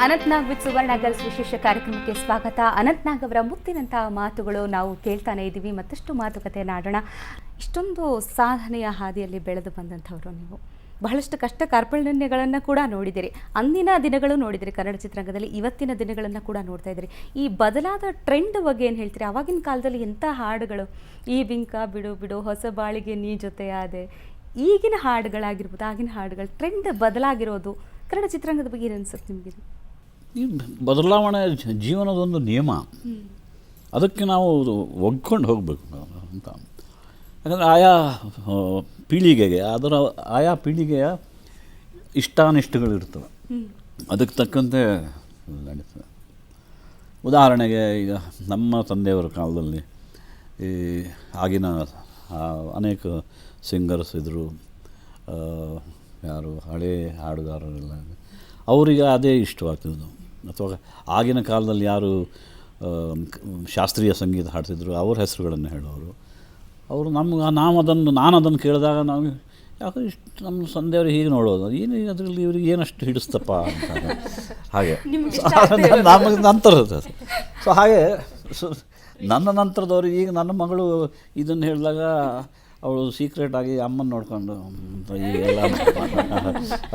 Anantnag with Suvarna girls ವಿಶೇಷ ಕಾರ್ಯಕ್ರಮಕ್ಕೆ ಸ್ವಾಗತ. ಅನಂತ್ನಾಗ್ ಅವರ ಮುತ್ತಿನಂತಹ ಮಾತುಗಳು ನಾವು ಕೇಳ್ತಾನೆ ಇದ್ದೀವಿ. ಮತ್ತಷ್ಟು ಮಾತುಕತೆಯನ್ನು ಆಡೋಣ. ಇಷ್ಟೊಂದು ಸಾಧನೆಯ ಹಾದಿಯಲ್ಲಿ ಬೆಳೆದು ಬಂದಂಥವರು ನೀವು. ಬಹಳಷ್ಟು ಕಷ್ಟ ಕಾರ್ಪಣ್ಯಗಳನ್ನು ಕೂಡ ನೋಡಿದಿರಿ. ಅಂದಿನ ದಿನಗಳು ನೋಡಿದಿರಿ ಕನ್ನಡ ಚಿತ್ರರಂಗದಲ್ಲಿ, ಇವತ್ತಿನ ದಿನಗಳನ್ನು ಕೂಡ ನೋಡ್ತಾ ಇದ್ದೀರಿ. ಈ ಬದಲಾದ ಟ್ರೆಂಡ್ ಬಗ್ಗೆ ಏನು ಹೇಳ್ತೀರಿ? ಆವಾಗಿನ ಕಾಲದಲ್ಲಿ ಎಂಥ ಹಾಡುಗಳು, ಈ ಬಿಂಕ ಬಿಡು ಬಿಡು, ಹೊಸ ಬಾಳಿಗೆ ನೀ ಜೊತೆಯಾದೆ, ಈಗಿನ ಹಾಡುಗಳಾಗಿರ್ಬೋದು, ಆಗಿನ ಹಾಡುಗಳು ಟ್ರೆಂಡ್ ಬದಲಾಗಿರೋದು ಕನ್ನಡ ಚಿತ್ರರಂಗದ ಬಗ್ಗೆ ಏನು ಅನ್ಸುತ್ತೆ ನಿಮಗೆ? ಈ ಬದಲಾವಣೆ ಜೀವನದೊಂದು ನಿಯಮ, ಅದಕ್ಕೆ ನಾವು ಒಗ್ಕೊಂಡು ಹೋಗಬೇಕು ಅಂತ. ಯಾಕಂದರೆ ಆಯಾ ಪೀಳಿಗೆಗೆ ಆಯಾ ಪೀಳಿಗೆಯ ಇಷ್ಟಾನಿಷ್ಟಗಳಿರ್ತವೆ, ಅದಕ್ಕೆ ತಕ್ಕಂತೆ ನಡೀತದೆ. ಉದಾಹರಣೆಗೆ ಈಗ ನಮ್ಮ ತಂದೆಯವರ ಕಾಲದಲ್ಲಿ ಈ ಆಗಿನ ಅನೇಕ ಸಿಂಗರ್ಸ್ ಇದ್ದರು, ಯಾರು ಹಳೇ ಹಾಡುಗಾರರೆಲ್ಲ, ಅವರಿಗೆ ಅದೇ ಇಷ್ಟವಾಗ್ತಿದ್ದು. ಅಥವಾ ಆಗಿನ ಕಾಲದಲ್ಲಿ ಯಾರು ಶಾಸ್ತ್ರೀಯ ಸಂಗೀತ ಹಾಡ್ತಿದ್ರು ಅವ್ರ ಹೆಸರುಗಳನ್ನು ಹೇಳೋರು. ಅವರು ನಾನು ಅದನ್ನು ಕೇಳಿದಾಗ ನಾವು ಯಾಕೆ ಇಷ್ಟು ನಮ್ಮ ತಂದೆಯವರು ಹೀಗೆ ನೋಡೋದು, ಏನು ಅದರಲ್ಲಿ ಇವ್ರಿಗೆ ಏನಷ್ಟು ಹಿಡಿಸ್ತಪ್ಪ ಅಂತ. ಹಾಗೆ ನಮಗೆ ನಂತರದ ಸೊ ಹಾಗೆ ನನ್ನ ನಂತರದವ್ರಿಗೆ ಈಗ ನನ್ನ ಮಗಳು ಇದನ್ನು ಹೇಳಿದಾಗ ಅವಳು ಸೀಕ್ರೆಟಾಗಿ ಅಮ್ಮನ ನೋಡ್ಕೊಂಡು ಈಗೆಲ್ಲ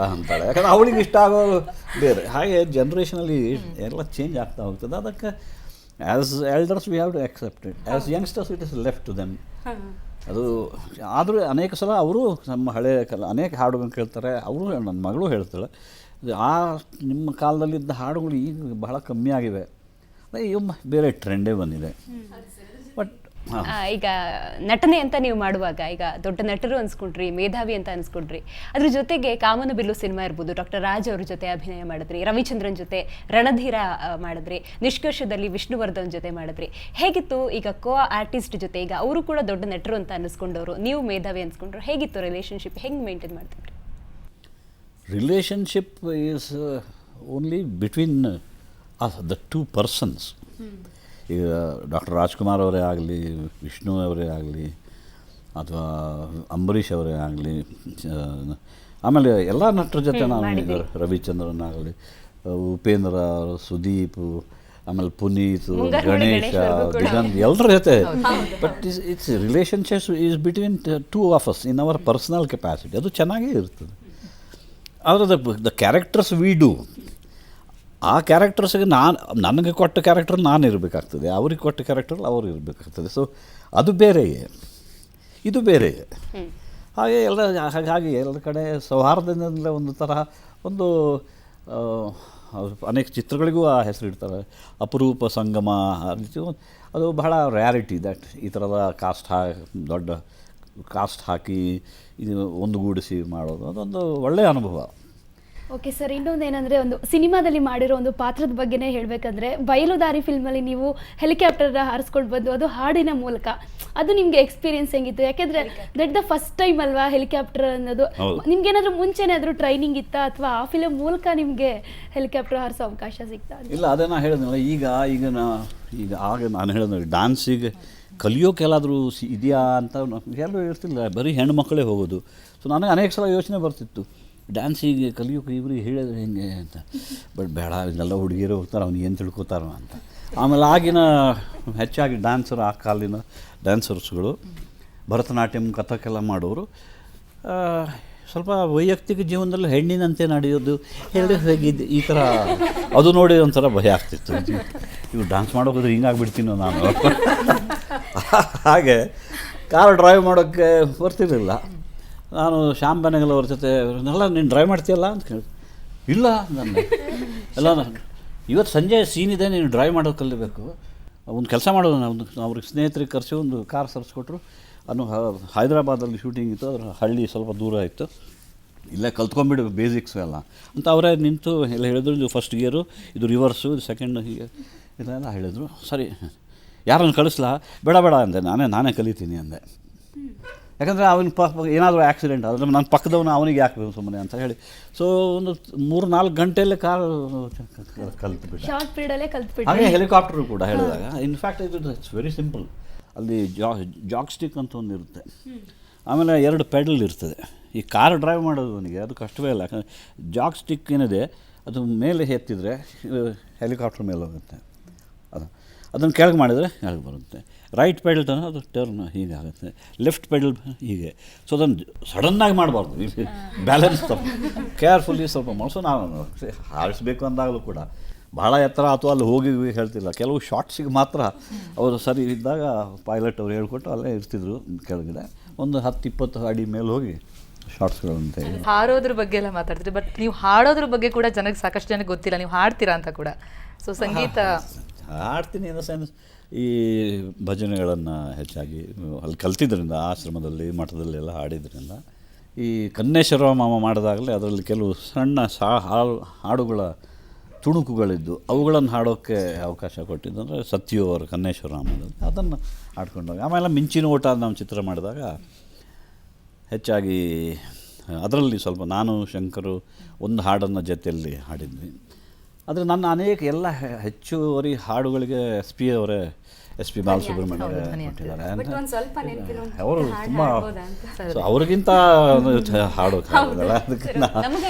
ಅಂತಾಳೆ. ಯಾಕಂದರೆ ಅವಳಿಗೆ ಇಷ್ಟ ಆಗೋದು ಬೇರೆ. ಹಾಗೆ ಜನ್ರೇಷನಲ್ಲಿ ಎಲ್ಲ ಚೇಂಜ್ ಆಗ್ತಾ ಹೋಗ್ತದೆ. ಅದಕ್ಕೆ as elders we have to accept it. As youngsters it is left to them. ಅದು ಆದರೂ ಅನೇಕ ಸಲ ಅವರು ನಮ್ಮ ಹಳೆಯ ಅನೇಕ ಹಾಡುಗಳನ್ನು ಕೇಳ್ತಾರೆ. ಅವರು ನನ್ನ ಮಗಳು ಹೇಳ್ತಾಳೆ, ನಿಮ್ಮ ಕಾಲದಲ್ಲಿದ್ದ ಹಾಡುಗಳು ಈಗ ಬಹಳ ಕಮ್ಮಿ ಆಗಿವೆ, ಈಗ ಬೇರೆ ಟ್ರೆಂಡೇ ಬಂದಿದೆ. ಬಟ್ ಈಗ ನಟನೆ ಅಂತ ನೀವು ಮಾಡುವಾಗ ಈಗ ದೊಡ್ಡ ನಟರು ಅನ್ಸ್ಕೊಂಡ್ರಿ, ಮೇಧಾವಿ ಅಂತ ಅನ್ಸ್ಕೊಂಡ್ರಿ, ಅದ್ರ ಜೊತೆಗೆ ಕಾಮನಬಿಲ್ಲು ಸಿನಿಮಾ ಇರ್ಬೋದು, ಡಾಕ್ಟರ್ ರಾಜ್ ಅವ್ರ ಜೊತೆ ಅಭಿನಯ ಮಾಡಿದ್ರಿ, ರವಿಚಂದ್ರನ್ ಜೊತೆ ರಣಧೀರ ಮಾಡಿದ್ರಿ, ನಿಷ್ಕರ್ಷದಲ್ಲಿ ವಿಷ್ಣುವರ್ಧನ್ ಜೊತೆ ಮಾಡಿದ್ರಿ. ಹೇಗಿತ್ತು ಈಗ ಕೋ ಆರ್ಟಿಸ್ಟ್ ಜೊತೆ? ಈಗ ಅವರು ಕೂಡ ದೊಡ್ಡ ನಟರು ಅಂತ ಅನ್ಸ್ಕೊಂಡವರು, ನೀವು ಮೇಧಾವಿ ಅನ್ಸ್ಕೊಂಡ್ರು. ಹೇಗಿತ್ತು ರಿಲೇಷನ್ಶಿಪ್? ಹೆಂಗೆ ಮೇಂಟೈನ್ ಮಾಡ್ತಿದ್ರಿ? Relationship is only between the two persons. ಈಗ ಡಾಕ್ಟರ್ ರಾಜ್ಕುಮಾರ್ ಅವರೇ ಆಗಲಿ, ವಿಷ್ಣು ಅವರೇ ಆಗಲಿ, ಅಥವಾ ಅಂಬರೀಷ್ ಅವರೇ ಆಗಲಿ, ಆಮೇಲೆ ಎಲ್ಲ ನಟರ ಜೊತೆ ನಾನು ಈಗ ರವಿಚಂದ್ರನ್ ಆಗಲಿ, ಉಪೇಂದ್ರ, ಸುದೀಪ್, ಆಮೇಲೆ ಪುನೀತ್, ಗಣೇಶ, ದಿಗಂತ್, ಎಲ್ಲರ ಜೊತೆ. But it's relationships is between two of us in our personal capacity. ಅದು ಚೆನ್ನಾಗೇ ಇರ್ತದೆ. ಆದರೆ ದ ಕ್ಯಾರೆಕ್ಟರ್ಸ್ ವಿ ಡೂ, ಆ ಕ್ಯಾರೆಕ್ಟರ್ಸ್ಗೆ ನನಗೆ ಕೊಟ್ಟ ಕ್ಯಾರೆಕ್ಟರ್ ನಾನು ಇರಬೇಕಾಗ್ತದೆ, ಅವ್ರಿಗೆ ಕೊಟ್ಟ ಕ್ಯಾರೆಕ್ಟರ್ ಅವರು ಇರಬೇಕಾಗ್ತದೆ. ಸೊ ಅದು ಬೇರೆಯೇ, ಇದು ಬೇರೆಯೇ. ಹಾಗೆ ಹಾಗೆ ಎಲ್ಲ ಕಡೆ ಸೌಹಾರ್ದದಿಂದಲೇ ಒಂದು ತರಹ ಒಂದು ಅನೇಕ ಚಿತ್ರಗಳಿಗೂ ಆ ಹೆಸರು ಇಡ್ತಾರೆ. ಅಪರೂಪ ಸಂಗಮ ಅದು ಬಹಳ ರ್ಯಾರಿಟಿ ದ್ಯಾಟ್ ಈ ಥರದ ದೊಡ್ಡ ಕಾಸ್ಟ್ ಹಾಕಿ ಇದು ಒಂದುಗೂಡಿಸಿ ಮಾಡೋದು ಅದೊಂದು ಒಳ್ಳೆಯ ಅನುಭವ. ಓಕೆ ಸರ್, ಇನ್ನೊಂದು ಏನಂದರೆ, ಒಂದು ಸಿನಿಮಾದಲ್ಲಿ ಮಾಡಿರೋ ಒಂದು ಪಾತ್ರದ ಬಗ್ಗೆನೇ ಹೇಳಬೇಕಂದ್ರೆ, ಬಯಲುದಾರಿ ಫಿಲ್ಮಲ್ಲಿ ನೀವು ಹೆಲಿಕಾಪ್ಟರ್ ಹಾರಿಸ್ಕೊಂಡು ಬಂದು ಅದು ಹಾಡಿನ ಮೂಲಕ, ಅದು ನಿಮಗೆ ಎಕ್ಸ್ಪೀರಿಯನ್ಸ್ ಹೆಂಗಿತ್ತು? ಯಾಕೆಂದರೆ ದಟ್ ದ ಫಸ್ಟ್ ಟೈಮ್ ಅಲ್ವಾ ಹೆಲಿಕಾಪ್ಟರ್ ಅನ್ನೋದು. ನಿಮ್ಗೇನಾದರೂ ಮುಂಚೆನೇ ಆದರೂ ಟ್ರೈನಿಂಗ್ ಇತ್ತಾ, ಅಥವಾ ಆ ಫಿಲಮ್ ಮೂಲಕ ನಿಮಗೆ ಹೆಲಿಕಾಪ್ಟರ್ ಹಾರಿಸೋ ಅವಕಾಶ ಸಿಗ್ತಾ? ಇಲ್ಲ, ಅದೇ ನಾನು ಹೇಳಿದ್ನಲ್ಲ, ಈಗ ಆಗ ನಾನು ಹೇಳಿದ ಡ್ಯಾನ್ಸಿಗೆ ಕಲಿಯೋಕೆಲ್ಲಾದರೂ ಇದೆಯಾ ಅಂತ ಎಲ್ಲರೂ ಇರ್ತಿಲ್ಲ, ಬರೀ ಹೆಣ್ಣುಮಕ್ಕಳೇ ಹೋಗೋದು. ಸೊ ನನಗೆ ಅನೇಕ ಸಲ ಯೋಚನೆ ಬರ್ತಿತ್ತು, ಡ್ಯಾನ್ಸಿಗೆ ಕಲಿಯೋಕೆ ಇವ್ರಿಗೆ ಹೇಳಿದ್ರೆ ಹೆಂಗೆ ಅಂತ. ಬಟ್ ಬೇಡ, ಇದೆಲ್ಲ ಹುಡುಗಿಯರು ಹೋಗ್ತಾರೆ, ಅವ್ನು ಏನು ತಿಳ್ಕೊತಾರೋ ಅಂತ. ಆಮೇಲೆ ಆಗಿನ ಹೆಚ್ಚಾಗಿ ಡ್ಯಾನ್ಸರ್, ಆ ಕಾಲಿನ ಡ್ಯಾನ್ಸರ್ಸ್ಗಳು ಭರತನಾಟ್ಯಂ, ಕಥಕ್ಕೆಲ್ಲ ಮಾಡೋರು ಸ್ವಲ್ಪ ವೈಯಕ್ತಿಕ ಜೀವನದಲ್ಲಿ ಹೆಣ್ಣಿನಂತೆ ನಡೆಯೋದು, ಹೇಗಿದ್ದು ಈ ಥರ ಅದು ನೋಡಿ ಒಂಥರ ಭಯ ಆಗ್ತಿತ್ತು. ಇವು ಡ್ಯಾನ್ಸ್ ಮಾಡೋಕೋದ್ರೆ ಹಿಂಗಾಗ್ಬಿಡ್ತೀನೋ ನಾನು. ಹಾಗೆ ಕಾರ್ ಡ್ರೈವ್ ಮಾಡೋಕ್ಕೆ ಬರ್ತಿರಲಿಲ್ಲ. ನಾನು ಶ್ಯಾಮ್ ಬೆನಗಲ್ ಅವ್ರ ಜೊತೆ ಎಲ್ಲ ನೀನು ಡ್ರೈವ್ ಮಾಡ್ತೀಯಲ್ಲ ಅಂತ ಕೇಳಿದೆ. ಇಲ್ಲ ನನ್ನ ಎಲ್ಲ ಇವತ್ತು ಸಂಜೆ ಸೀನ್ ಇದೆ, ನೀನು ಡ್ರೈವ್ ಮಾಡೋದು ಕಲಿಬೇಕು. ಒಂದು ಕೆಲಸ ಮಾಡೋದು, ಅವ್ರಿಗೆ ಸ್ನೇಹಿತರಿಗೆ ಕರೆಸಿ ಒಂದು ಕಾರ್ ಸರಿಸ್ಕೊಟ್ರು. ಹೈದರಾಬಾದಲ್ಲಿ ಶೂಟಿಂಗ್ ಇತ್ತು, ಅದ್ರ ಹಳ್ಳಿ ಸ್ವಲ್ಪ ದೂರ ಇತ್ತು. ಇಲ್ಲೇ ಕಲ್ತ್ಕೊಂಡ್ಬಿಡು ಬೇಸಿಕ್ಸ್ ಎಲ್ಲ ಅಂತ ಅವರೇ ನಿಂತು ಎಲ್ಲ ಹೇಳಿದ್ರು. ಇದು ಫಸ್ಟ್ ಗಿಯರು, ಇದು ರಿವರ್ಸು, ಇದು ಸೆಕೆಂಡ್, ಹೀಗೆ ಇದೆಲ್ಲ ಹೇಳಿದರು. ಸರಿ, ಯಾರನ್ನು ಕಳಿಸ್ಲಾ? ಬೇಡ ಅಂದೆ, ನಾನೇ ಕಲಿತೀನಿ ಅಂದೆ. ಯಾಕಂದರೆ ಅವನ ಏನಾದರೂ ಆ್ಯಕ್ಸಿಡೆಂಟ್ ಆದರೆ ನನ್ನ ಪಕ್ಕದವನು ಅವನಿಗೆ ಯಾಕೆ ಸುಮ್ಮನೆ ಅಂತ ಹೇಳಿ. ಸೊ ಒಂದು 3-4 ಗಂಟೆಯಲ್ಲೇ ಕಾರ್ ಕಲ್ತ್ಬಿಟ್ಟು. ಹಾಗೆ ಹೆಲಿಕಾಪ್ಟರು ಕೂಡ ಹೇಳಿದಾಗ, ಇನ್ಫ್ಯಾಕ್ಟ್ ಇಟ್ಸ್ ವೆರಿ ಸಿಂಪಲ್. ಅಲ್ಲಿ ಜಾಗ್ ಸ್ಟಿಕ್ ಅಂತ ಒಂದು ಇರುತ್ತೆ, ಆಮೇಲೆ 2 ಪೆಡಲ್ ಇರ್ತದೆ. ಈ ಕಾರ್ ಡ್ರೈವ್ ಮಾಡೋದು ನನಗೆ ಅದು ಕಷ್ಟವೇ ಇಲ್ಲ. ಯಾಕಂದರೆ ಜಾಗ್ ಸ್ಟಿಕ್ ಏನಿದೆ ಅದು ಮೇಲೆ ಎತ್ತಿದರೆ ಹೆಲಿಕಾಪ್ಟರ್ ಮೇಲೆ ಹೋಗುತ್ತೆ, ಅದನ್ನು ಕೆಳಗೆ ಮಾಡಿದರೆ ಕೆಳಗೆ ಬರುತ್ತೆ. ರೈಟ್ ಪೆಡಲ್ ಅದು ಟರ್ನ್ ಹೀಗೆ ಆಗುತ್ತೆ, ಲೆಫ್ಟ್ ಪೆಡಲ್ ಹೀಗೆ. ಸೊ ಅದನ್ನು ಸಡನ್ನಾಗಿ ಮಾಡಬಾರ್ದು, ಬ್ಯಾಲೆನ್ಸ್ ತಪ್ಪು ಕೇರ್ಫುಲ್ಲಿ ಸ್ವಲ್ಪ ಮನಸ್ಸು. ನಾವು ಹಾರಿಸ್ಬೇಕು ಅಂದಾಗಲೂ ಕೂಡ ಭಾಳ ಎತ್ತರ ಅಥವಾ ಅಲ್ಲಿ ಹೋಗಿ ಹೇಳ್ತಿಲ್ಲ, ಕೆಲವು ಶಾರ್ಟ್ಸಿಗೆ ಮಾತ್ರ ಅವರು ಸರಿ ಇದ್ದಾಗ ಪೈಲಟ್ ಅವ್ರು ಹೇಳ್ಕೊಟ್ಟು ಅಲ್ಲೇ ಇರ್ತಿದ್ರು ಕೆಳಗಡೆ. ಒಂದು 10-20 ಅಡಿ ಮೇಲೆ ಹೋಗಿ ಶಾರ್ಟ್ಸ್ಗಳಂತೆ. ಹಾರೋದ್ರ ಬಗ್ಗೆ ಎಲ್ಲ ಮಾತಾಡ್ತೀರಿ, ಬಟ್ ನೀವು ಹಾಡೋದ್ರ ಬಗ್ಗೆ ಕೂಡ ಜನಕ್ಕೆ ಸಾಕಷ್ಟು ಜನಕ್ಕೆ ಗೊತ್ತಿಲ್ಲ, ನೀವು ಹಾಡ್ತೀರಾ ಅಂತ ಕೂಡ. ಸೊ ಸಂಗೀತ ಹಾಡ್ತೀನಿ ಇನ್ ದ ಸೆನ್ಸ್ ಈ ಭಜನೆಗಳನ್ನು ಹೆಚ್ಚಾಗಿ ಅಲ್ಲಿ ಕಲ್ತಿದ್ದರಿಂದ, ಆಶ್ರಮದಲ್ಲಿ ಮಠದಲ್ಲೆಲ್ಲ ಹಾಡಿದ್ರಿಂದ. ಈ ಕನ್ನೇಶ್ವರ ಮಾಮ ಮಾಡಿದಾಗಲೇ ಅದರಲ್ಲಿ ಕೆಲವು ಸಣ್ಣ ಹಾಡುಗಳ ತುಣುಕುಗಳಿದ್ದು ಅವುಗಳನ್ನು ಹಾಡೋಕ್ಕೆ ಅವಕಾಶ ಕೊಟ್ಟಿದ್ದು ಅಂದರೆ ಸತ್ಯು ಅವರು ಕನ್ನೇಶ್ವರ ಮಾಮದಲ್ಲಿ ಅದನ್ನು ಹಾಡ್ಕೊಂಡೋಗಿ. ಆಮೇಲೆ ಮಿಂಚಿನ ಓಟ ನಾವು ಚಿತ್ರ ಮಾಡಿದಾಗ ಹೆಚ್ಚಾಗಿ ಅದರಲ್ಲಿ ಸ್ವಲ್ಪ ನಾನು ಶಂಕರು ಒಂದು ಹಾಡನ್ನು ಜೊತೆಯಲ್ಲಿ ಹಾಡಿದ್ವಿ. ಆದರೆ ನನ್ನ ಅನೇಕ ಎಲ್ಲ ಹೆಚ್ಚುವರಿ ಹಾಡುಗಳಿಗೆ ಎಸ್ ಪಿ ಬಾಲಸುಬ್ರಹ್ಮಣ್ಯ ಕೊಟ್ಟಿದ್ದಾರೆ. ಅವರು ತುಂಬ ಸೊ ಅವ್ರಿಗಿಂತ ಹಾಡೋಕ್ಕಾಗೋದಲ್ಲ, ಅದಕ್ಕೆ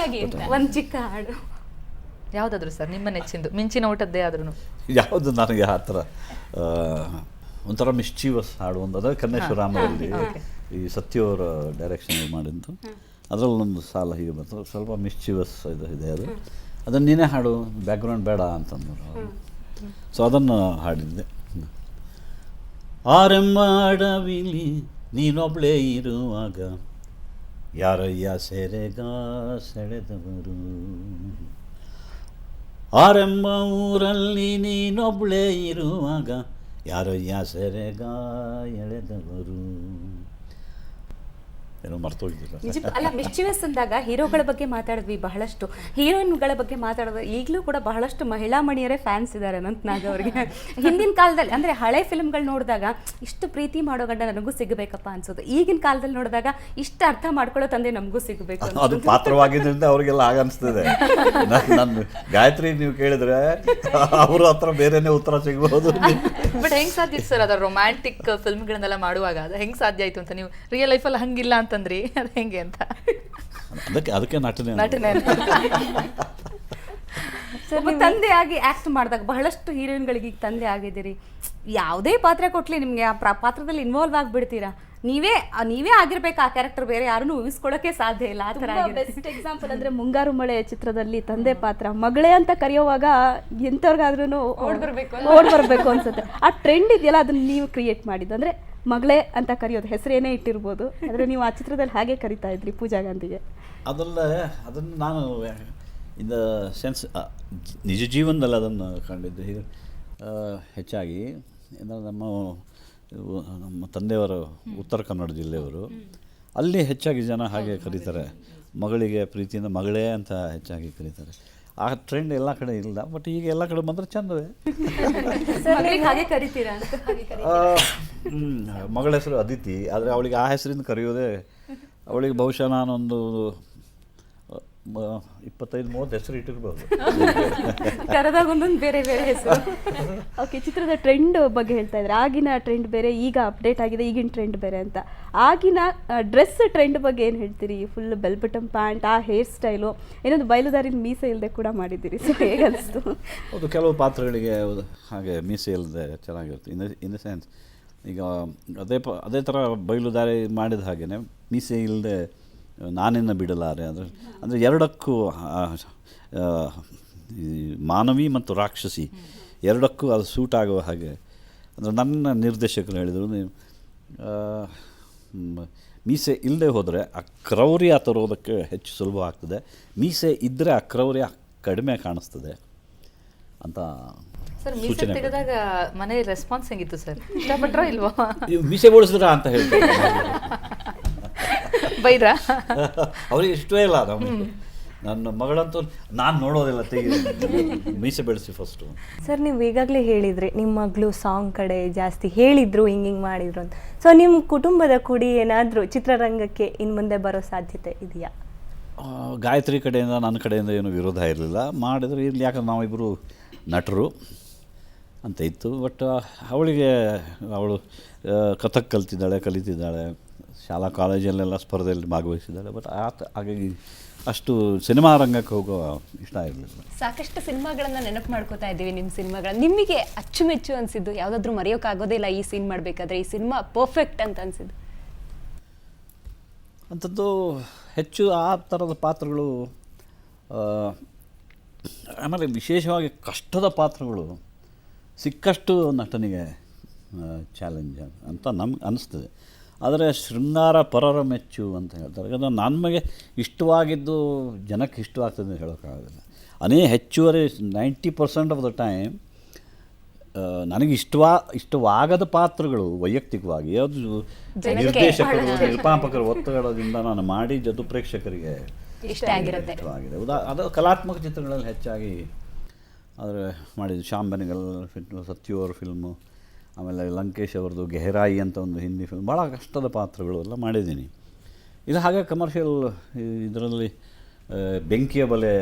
ಒಂದು ಚಿಕ್ಕ ಹಾಡು ಯಾವುದಾದ್ರು ಸರ್ ನಿಮ್ಮ ನೆಚ್ಚಿಂದು, ಮಿಂಚಿನ ಊಟದ್ದೇ ಆದ್ರೂ ಯಾವುದು ನನಗೆ ಆ ಥರ ಒಂಥರ ಮಿಸ್ಚೀವಸ್ ಹಾಡು ಒಂದು ಅದ ಕನ್ನೇಶ್ವರಾಮದಲ್ಲಿ ಈ ಸತ್ಯವರ ಡೈರೆಕ್ಷನ್ ಮಾಡಿದ್ದು. ಅದರಲ್ಲೊಂದು ಸಾಲ ಹೀಗೆ ಬಂತು, ಸ್ವಲ್ಪ ಮಿಸ್ಚೀವಸ್ ಇದೆ ಅದು. ಅದನ್ನು ನೀನೇ ಹಾಡು, ಬ್ಯಾಕ್ಗ್ರೌಂಡ್ ಬೇಡ ಅಂತಂದರು. ಸೊ ಅದನ್ನು ಹಾಡಿದ್ದೆ. ಆರೆಂಬ ಅಡವಿಲಿ ನೀನೊಬ್ಳೇ ಇರುವಾಗ ಯಾರಯ್ಯ ಸೆರೆಗ ಸೆಳೆದವರು, ಆರೆಂಬ ಊರಲ್ಲಿ ನೀನೊಬ್ಳೇ ಇರುವಾಗ ಯಾರಯ್ಯ ಸೆರೆಗ ಎಳೆದವರು. ಏನೋ ಮರ್ತೋಗಿದ್ದೀರ. ಅಲ್ಲ, ಮಿಸ್ಚಿವಸ್ ಅಂದಾಗ ಹೀರೋಗಳ ಬಗ್ಗೆ ಮಾತಾಡಿದ್ವಿ ಬಹಳಷ್ಟು, ಹೀರೋಯಿನ್ಗಳ ಬಗ್ಗೆ ಮಾತಾಡಿದ್ರೆ ಈಗಲೂ ಕೂಡ ಬಹಳಷ್ಟು ಮಹಿಳಾ ಮಣಿಯರೇ ಫ್ಯಾನ್ಸ್ ಇದ್ದಾರೆ ಅನಂತ್ನಾಗ್ ಅವರಿಗೆ. ಹಿಂದಿನ ಕಾಲದಲ್ಲಿ ಅಂದರೆ ಹಳೆ ಫಿಲ್ಮ್ಗಳು ನೋಡಿದಾಗ ಇಷ್ಟು ಪ್ರೀತಿ ಮಾಡೋ ಗಂಡ ನನಗೂ ಸಿಗಬೇಕಪ್ಪ ಅನ್ಸೋದು, ಈಗಿನ ಕಾಲದಲ್ಲಿ ನೋಡಿದಾಗ ಇಷ್ಟು ಅರ್ಥ ಮಾಡ್ಕೊಳ್ಳೋ ತಂದೆ ನಮಗೂ ಸಿಗಬೇಕು. ಅದು ಪಾತ್ರವಾಗಿದ್ದರಿಂದ ಅವರಿಗೆಲ್ಲ ಆಗನ್ನಿಸ್ತದೆ. ನನ್ನ ಗಾಯತ್ರಿ ನೀವು ಕೇಳಿದ್ರೆ ಅವ್ರ ಹತ್ರ ಬೇರೆನೇ ಉತ್ತರ ಸಿಗಬಹುದು. ಬಟ್ ಹೆಂಗೆ ಸಾಧ್ಯ ಸರ್ ಅದರ ರೊಮ್ಯಾಂಟಿಕ್ ಫಿಲ್ಮ್ಗಳನ್ನೆಲ್ಲ ಮಾಡುವಾಗ ಅದು ಹೆಂಗೆ ಸಾಧ್ಯ ಆಯಿತು ಅಂತ? ನೀವು ರಿಯಲ್ ಲೈಫಲ್ಲಿ ಹಂಗಿಲ್ಲ ಅಂತಂದ್ರಿ, ಅದು ಹೆಂಗೆ ಅಂತ? ಅದಕ್ಕೆ ನಟನೆ ತಂದೆಯಾಗಿ ಆ್ಯಕ್ಟ್ ಮಾಡಿದಾಗ ಬಹಳಷ್ಟು ಹೀರೋಯಿನ್ಗಳಿಗೆ ಈಗ ತಂದೆ ಆಗಿದ್ದೀರಿ. ಯಾವುದೇ ಪಾತ್ರ ಕೊಟ್ಲಿ ನಿಮಗೆ ಆ ಪಾತ್ರದಲ್ಲಿ ಇನ್ವಾಲ್ವ್ ಆಗಿಬಿಡ್ತೀರಾ. ನೀವೇ ಆಗಿರ್ಬೇಕು ಆ ಕ್ಯಾರೆಕ್ಟರ್, ಬೇರೆ ಯಾರನ್ನೂ ಊಹಿಸ್ಕೊಳ್ಳೋಕೆ ಸಾಧ್ಯ ಇಲ್ಲ. ಆ ಥರ ಬೆಸ್ಟ್ ಎಕ್ಸಾಂಪಲ್ ಅಂದರೆ ಮುಂಗಾರು ಮಳೆ ಚಿತ್ರದಲ್ಲಿ ತಂದೆ ಪಾತ್ರ ಮಗಳೇ ಅಂತ ಕರೆಯುವಾಗ ಎಂಥವ್ರಿಗಾದ್ರೂ ಓಡ್ ಬರಬೇಕು ಅನ್ಸುತ್ತೆ. ಆ ಟ್ರೆಂಡ್ ಇದೆಯಲ್ಲ, ಅದನ್ನ ನೀವು ಕ್ರಿಯೇಟ್ ಮಾಡಿದ್ದು. ಅಂದರೆ ಮಗಳೇ ಅಂತ ಕರೆಯೋದು, ಹೆಸರೇನೇ ಇಟ್ಟಿರ್ಬೋದು, ಆದರೆ ನೀವು ಆ ಚಿತ್ರದಲ್ಲಿ ಹಾಗೆ ಕರಿತಾ ಇದ್ರಿ ಪೂಜಾ ಗಾಂಧಿಗೆ. ಅದನ್ನು ನಾನು ಇನ್ ದ ಸೆನ್ಸ್ ನಿಜ ಜೀವನದಲ್ಲಿ ಅದನ್ನು ಕಂಡಿದ್ದು. ಹೀಗೆ ಹೆಚ್ಚಾಗಿ ನಮ್ಮ ತಂದೆಯವರು ಉತ್ತರ ಕನ್ನಡ ಜಿಲ್ಲೆಯವರು, ಅಲ್ಲಿ ಹೆಚ್ಚಾಗಿ ಜನ ಹಾಗೆ ಕರೀತಾರೆ, ಮಗಳಿಗೆ ಪ್ರೀತಿಯಿಂದ ಮಗಳೇ ಅಂತ ಹೆಚ್ಚಾಗಿ ಕರೀತಾರೆ. ಆ ಟ್ರೆಂಡ್ ಎಲ್ಲ ಕಡೆ ಇಲ್ಲ, ಬಟ್ ಈಗ ಎಲ್ಲ ಕಡೆ ಬಂದರೆ ಚಂದವೇ. ಹಾಗೆ ಕರಿತೀರಾ? ಮಗಳ ಹೆಸರು ಅದಿತಿ, ಆದರೆ ಅವಳಿಗೆ ಆ ಹೆಸರಿಂದ ಕರೆಯೋದೇ, ಅವಳಿಗೆ ಬಹುಶಃ ನಾನೊಂದು 25-30 ಹೆಸರು ಇಟ್ಟಿರ್ಬೋದು. ಕರೆದಾಗ ಒಂದೊಂದು ಬೇರೆ ಬೇರೆ ಹೆಸರು. ಓಕೆ, ಚಿತ್ರದ ಟ್ರೆಂಡ್ ಬಗ್ಗೆ ಹೇಳ್ತಾ ಇದ್ರೆ, ಆಗಿನ ಟ್ರೆಂಡ್ ಬೇರೆ, ಈಗ ಅಪ್ಡೇಟ್ ಆಗಿದೆ, ಈಗಿನ ಟ್ರೆಂಡ್ ಬೇರೆ ಅಂತ. ಆಗಿನ ಡ್ರೆಸ್ ಟ್ರೆಂಡ್ ಬಗ್ಗೆ ಏನು ಹೇಳ್ತೀರಿ? ಫುಲ್ ಬೆಲ್ ಬಟನ್ ಪ್ಯಾಂಟ್, ಆ ಹೇರ್ ಸ್ಟೈಲು, ಏನೊಂದು ಬಯಲುದಾರಿನ ಮೀಸೆ ಇಲ್ಲದೆ ಕೂಡ ಮಾಡಿದ್ದೀರಿ. ಸೊ ಹೇಗೆ ಅನಿಸ್ತು? ಹೌದು, ಕೆಲವು ಪಾತ್ರಗಳಿಗೆ ಹಾಗೆ ಮೀಸೆ ಇಲ್ಲದೆ ಚೆನ್ನಾಗಿರುತ್ತೆ. ಇನ್ ದ ಸೆನ್ಸ್ ಈಗ ಅದೇ ಥರ ಬಯಲುದಾರಿ ಮಾಡಿದ ಹಾಗೆಯೇ ಮೀಸೆ ಇಲ್ಲದೆ ನಾನಿನ್ನ ಬಿಡಲಾರೆ. ಅಂದರೆ ಎರಡಕ್ಕೂ ಈ ಮಾನವಿ ಮತ್ತು ರಾಕ್ಷಸಿ ಎರಡಕ್ಕೂ ಅದು ಸೂಟ್ ಆಗುವ ಹಾಗೆ. ಅಂದರೆ ನನ್ನ ನಿರ್ದೇಶಕರು ಹೇಳಿದರು, ಮೀಸೆ ಇಲ್ಲದೆ ಹೋದರೆ ಆ ಕ್ರೌರ್ಯ ತರೋದಕ್ಕೆ ಹೆಚ್ಚು ಸುಲಭ ಆಗ್ತದೆ, ಮೀಸೆ ಇದ್ದರೆ ಆ ಕ್ರೌರ್ಯ ಕಡಿಮೆ ಕಾಣಿಸ್ತದೆ ಅಂತ ಸರ್. ಮೀಸೆ ತೆಗೆದಾಗ ಮನೆ ರೆಸ್ಪಾನ್ಸ್ ಹೆಂಗಿತ್ತು ಸರ್? ಇಷ್ಟಪಟ್ರ ಇಲ್ವಾ? ಮೀಸೆ ಬೋಳಿಸಿದ್ರ ಅಂತ ಹೇಳ್ತಾರೆ. ಬೈದ್ರಾ? ಅವ್ರಿಗೆ ಇಷ್ಟವೇ ಇಲ್ಲ. ನನ್ನ ಮಗಳಂತೂ ನಾನು ನೋಡೋದಿಲ್ಲ, ತೆಗಿ ಮೀಸೆ ಬೆಳೆಸಿ ಫಸ್ಟು. ಸರ್, ನೀವು ಈಗಾಗಲೇ ಹೇಳಿದ್ರಿ ನಿಮ್ಮ ಮಗಳು ಸಾಂಗ್ ಕಡೆ ಜಾಸ್ತಿ ಹೇಳಿದ್ರು, ಹಿಂಗೆ ಮಾಡಿದ್ರು ಅಂತ. ಸೊ ನಿಮ್ಮ ಕುಟುಂಬದ ಕುಡಿ ಏನಾದರೂ ಚಿತ್ರರಂಗಕ್ಕೆ ಇನ್ನು ಮುಂದೆ ಬರೋ ಸಾಧ್ಯತೆ ಇದೆಯಾ? ಗಾಯತ್ರಿ ಕಡೆಯಿಂದ ನನ್ನ ಕಡೆಯಿಂದ ಏನು ವಿರೋಧ ಇರಲಿಲ್ಲ, ಮಾಡಿದರೆ ಇರಲಿ, ಯಾಕಂದ್ರೆ ನಾವಿಬ್ಬರು ನಟರು ಅಂತ ಇತ್ತು. ಬಟ್ ಅವಳು ಕಥಕ್ ಕಲಿತಿದ್ದಾಳೆ. ಶಾಲಾ ಕಾಲೇಜಲ್ಲೆಲ್ಲ ಸ್ಪರ್ಧೆಯಲ್ಲಿ ಭಾಗವಹಿಸಿದ್ದಾಳೆ. ಬಟ್ ಹಾಗಾಗಿ ಅಷ್ಟು ಸಿನಿಮಾ ರಂಗಕ್ಕೆ ಹೋಗೋ ಇಷ್ಟ ಇರಲಿಲ್ಲ. ಸಾಕಷ್ಟು ಸಿನಿಮಾಗಳನ್ನ ನೆನಪು ಮಾಡ್ಕೋತಾ ಇದ್ದೀವಿ ನಿಮ್ಮ ಸಿನಿಮಾಗಳನ್ನ. ನಿಮಗೆ ಅಚ್ಚುಮೆಚ್ಚು ಅನಿಸಿದ್ದು ಯಾವುದಾದ್ರೂ ಮರೆಯೋಕ್ಕಾಗೋದೇ ಇಲ್ಲ ಈ ಸೀನ್ ಮಾಡಬೇಕಾದ್ರೆ, ಈ ಸಿನಿಮಾ ಪರ್ಫೆಕ್ಟ್ ಅಂತ ಅನಿಸಿದ್ದು? ಅಂಥದ್ದು ಹೆಚ್ಚು ಆ ಥರದ ಪಾತ್ರಗಳು, ಆಮೇಲೆ ವಿಶೇಷವಾಗಿ ಕಷ್ಟದ ಪಾತ್ರಗಳು ಸಿಕ್ಕಷ್ಟು ನಟನಿಗೆ ಚಾಲೆಂಜ್ ಅಂತ ನಮ್ಗೆ ಅನಿಸ್ತದೆ. ಆದರೆ ಶೃಂಗಾರ ಪರರ ಮೆಚ್ಚು ಅಂತ ಹೇಳ್ತಾರೆ. ಅದು ನಮಗೆ ಇಷ್ಟವಾಗಿದ್ದು ಜನಕ್ಕೆ ಇಷ್ಟವಾಗ್ತದೆ ಅಂತ ಹೇಳೋಕ್ಕಾಗೋದಿಲ್ಲ. ಹೆಚ್ಚುವರಿ 90% ಆಫ್ ದ ಟೈಮ್ ನನಗೆ ಇಷ್ಟವಾಗದ ಪಾತ್ರಗಳು ವೈಯಕ್ತಿಕವಾಗಿ ಅದು ನಿರ್ದೇಶಕರು ನಿರ್ಮಾಪಕರ ಒತ್ತಡದಿಂದ ನಾನು ಮಾಡಿ ಜೊತೆ ಪ್ರೇಕ್ಷಕರಿಗೆ ಇಷ್ಟವಾಗಿದೆ. ಅದು ಕಲಾತ್ಮಕ ಚಿತ್ರಗಳಲ್ಲಿ ಹೆಚ್ಚಾಗಿ ಆದರೆ ಮಾಡಿದ್ದು. ಶ್ಯಾಮ್ ಬೆನಗಲ್ ಸತ್ಯುವರ್ ಫಿಲ್ಮು, ಆಮೇಲೆ ಲಂಕೇಶ್ ಅವ್ರದ್ದು ಗೆಹರಾಯಿ ಅಂತ ಒಂದು ಹಿಂದಿ ಫಿಲ್ಮ್, ಭಾಳ ಕಷ್ಟದ ಪಾತ್ರಗಳು ಎಲ್ಲ ಮಾಡಿದ್ದೀನಿ. ಇದು ಹಾಗೆ ಕಮರ್ಷಿಯಲ್ ಇದರಲ್ಲಿ ಬೆಂಕಿಯ ಬಲೆ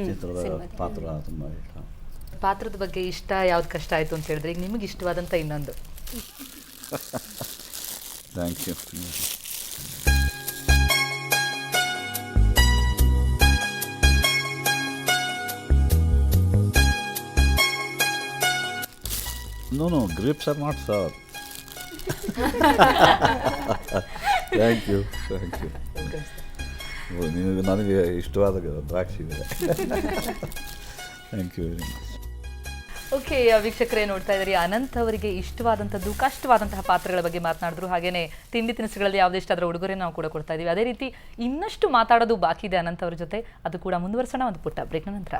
ಚಿತ್ರದ ಪಾತ್ರ ತುಂಬ ಇಷ್ಟ. ಪಾತ್ರದ ಬಗ್ಗೆ ಇಷ್ಟ ಯಾವ್ದು ಕಷ್ಟ ಆಯಿತು ಅಂತ ಹೇಳಿದ್ರೆ ಈಗ ನಿಮಗೆ ಇಷ್ಟವಾದಂಥ ಇನ್ನೊಂದು? Thank you. No, grapes are not sour. Thank you. ನಿಮಗೆ ನನಗೆ ಇಷ್ಟವಾದ ದ್ರಾಕ್ಷಿ ಇದೆ. Thank you very much. Okay, ವೀಕ್ಷಕರೇ ನೋಡ್ತಾ ಇದ್ದೀರಿ, ಅನಂತ್ ಅವರಿಗೆ ಇಷ್ಟವಾದಂಥದ್ದು ಕಷ್ಟವಾದಂತಹ ಪಾತ್ರಗಳ ಬಗ್ಗೆ ಮಾತನಾಡಿದ್ರು. ಹಾಗೆಯೇ ತಿಂಡಿ ತಿನಿಸುಗಳಲ್ಲಿ ಯಾವುದೇ ಇಷ್ಟ ಅದರ ಉಡುಗೊರೆ ನಾವು ಕೂಡ ಕೊಡ್ತಾ ಇದ್ದೀವಿ. ಅದೇ ರೀತಿ ಇನ್ನಷ್ಟು ಮಾತಾಡೋದು ಬಾಕಿ ಇದೆ ಅನಂತ್ ಅವ್ರ ಜೊತೆ, ಅದು ಕೂಡ ಮುಂದುವರಿಸೋಣ ಒಂದು ಪುಟ್ಟ ಬ್ರೇಕ್ನ ನಂತರ.